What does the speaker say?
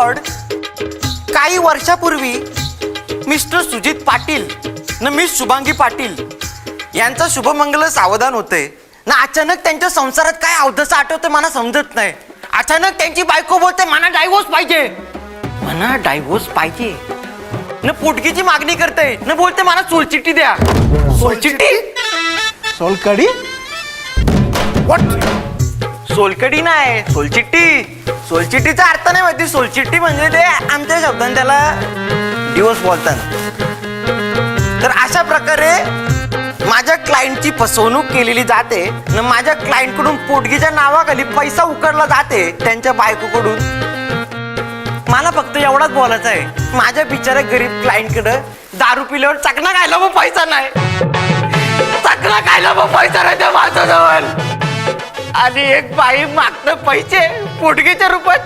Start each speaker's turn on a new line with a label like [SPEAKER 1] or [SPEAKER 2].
[SPEAKER 1] Lord, काही वर्षापूर्वी mister Sujit Patil न मिस शुभांगी पाटील यांचं शुभमंगल सावधान होते ना. अचानक त्यांच्या संसारात काय अवधसा आठवते मला समजत नाही. अचानक त्यांची बायको बोलते मला डायव्होर्स पाहिजे, मला डायव्होर्स पाहिजे न पोटगीची मागणी करते न बोलते मला सोलचिट्टी द्या. सोलचिट्टी?
[SPEAKER 2] सोलकडी?
[SPEAKER 1] सोलकडी नाही, सोलचिट्टी. सोलचिट्टीचा अर्थ नाही माहिती. सोलचिट्टी म्हणजे ते आमच्या शब्दाने त्याला डिवोर्स बोलतात. तर अशा प्रकारे माझ्या क्लायंटची फसवणूक केलेली जाते न माझ्या क्लायंटकडून पोटगीच्या नावाखाली पैसा उकळला जाते त्यांच्या बायकोकडून. मला फक्त एवढाच बोलायचं आहे, माझ्या बिचाऱ्या गरीब क्लायंटकडे दारू पिल्यावर चकना खायला मग पैसा नाही, चकना खायला मग पैसा नाही त्या माझ्याजवळ. आणि एक बाई मागतं पैसे पोटगीच्या रूपात